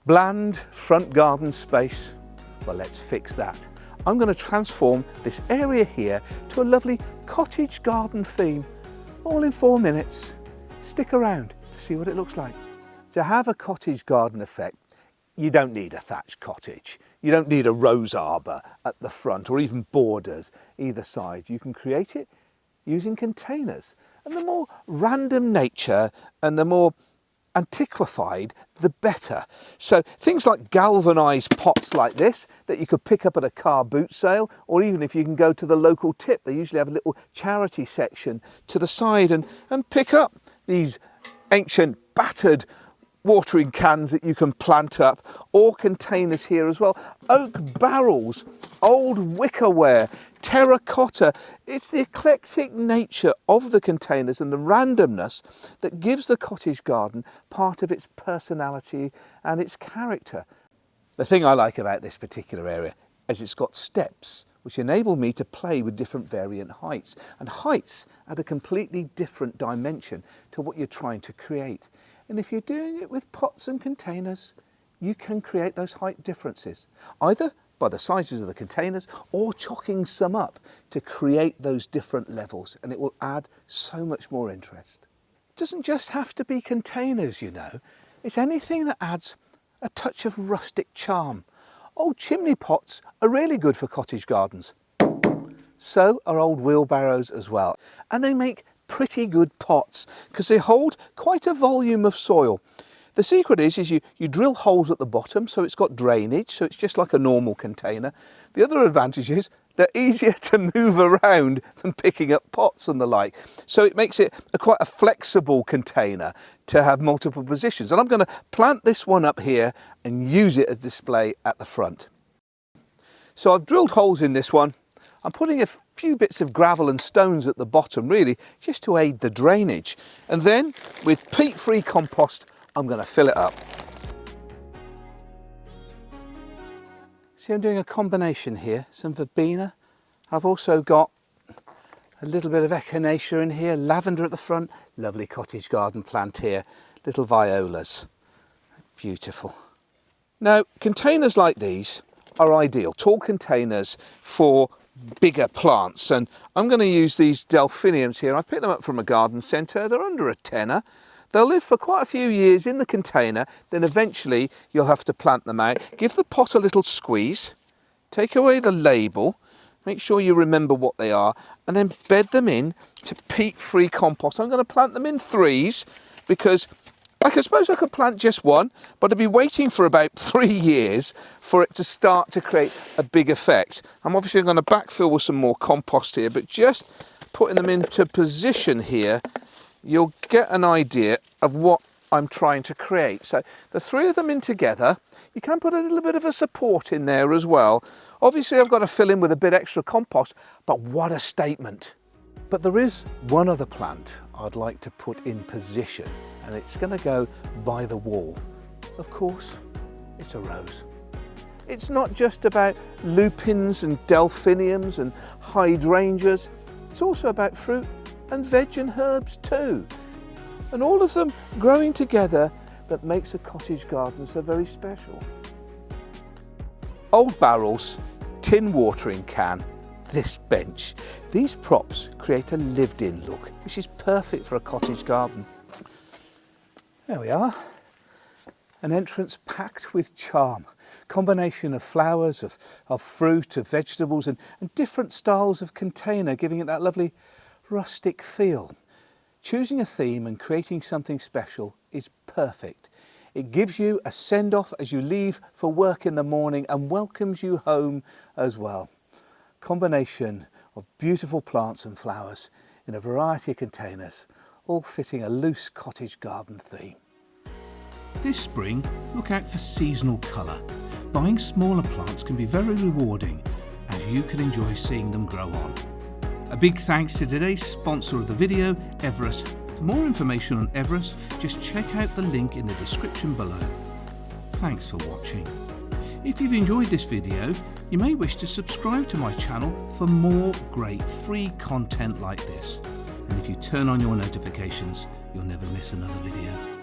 Bland front garden space. Well, let's fix that. I'm going to transform this area here to a lovely cottage garden theme, all in 4 minutes. Stick around to see what it looks like. To have a cottage garden effect, you don't need a thatched cottage. You don't need a rose arbour at the front or even borders either side. You can create it using containers. And the more random nature and the more antiquified, the better. So things like galvanised pots like this that you could pick up at a car boot sale, or even if you can go to the local tip, they usually have a little charity section to the side and pick up these ancient battered watering cans that you can plant up, or containers here as well. Oak barrels, old wickerware, terracotta. It's the eclectic nature of the containers and the randomness that gives the cottage garden part of its personality and its character. The thing I like about this particular area is it's got steps which enable me to play with different variant heights, and heights add a completely different dimension to what you're trying to create. And if you're doing it with pots and containers, you can create those height differences, either by the sizes of the containers or chalking some up to create those different levels, and it will add so much more interest. It doesn't just have to be containers, you know. It's anything that adds a touch of rustic charm. Old chimney pots are really good for cottage gardens. So are old wheelbarrows as well. And they make pretty good pots because they hold quite a volume of soil. The secret is you drill holes at the bottom so it's got drainage, so it's just like a normal container. The other advantage is they're easier to move around than picking up pots and the like. So it makes it quite a flexible container to have multiple positions. And I'm going to plant this one up here and use it as display at the front. So I've drilled holes in this one. I'm putting a few bits of gravel and stones at the bottom, really, just to aid the drainage. And then, with peat-free compost, I'm going to fill it up. See, I'm doing a combination here, some Verbena. I've also got a little bit of Echinacea in here, lavender at the front, lovely cottage garden plant here, little violas. Beautiful. Now, containers like these are ideal, tall containers for bigger plants, and I'm going to use these Delphiniums here. I've picked them up from a garden centre. They're under a tenner. They'll live for quite a few years in the container, then eventually you'll have to plant them out. Give the pot a little squeeze, take away the label, make sure you remember what they are, and then bed them in to peat-free compost. I'm going to plant them in threes because I suppose I could plant just one, but I'd be waiting for about 3 years for it to start to create a big effect. I'm obviously going to backfill with some more compost here, but just putting them into position here, you'll get an idea of what I'm trying to create. So the three of them in together, you can put a little bit of a support in there as well. Obviously I've got to fill in with a bit extra compost, but what a statement. But there is one other plant I'd like to put in position, and it's going to go by the wall. Of course, it's a rose. It's not just about lupins and delphiniums and hydrangeas. It's also about fruit and veg and herbs too. And all of them growing together that makes a cottage garden so very special. Old barrels, tin watering can, this bench. These props create a lived-in look, which is perfect for a cottage garden. There we are. An entrance packed with charm. Combination of flowers, of fruit, of vegetables, and different styles of container, giving it that lovely rustic feel. Choosing a theme and creating something special is perfect. It gives you a send-off as you leave for work in the morning and welcomes you home as well. Combination of beautiful plants and flowers in a variety of containers, all fitting a loose cottage garden theme. This spring, look out for seasonal colour. Buying smaller plants can be very rewarding, as you can enjoy seeing them grow on. A big thanks to today's sponsor of the video, Everest. For more information on Everest, just check out the link in the description below. Thanks for watching. If you've enjoyed this video, you may wish to subscribe to my channel for more great free content like this. And if you turn on your notifications, you'll never miss another video.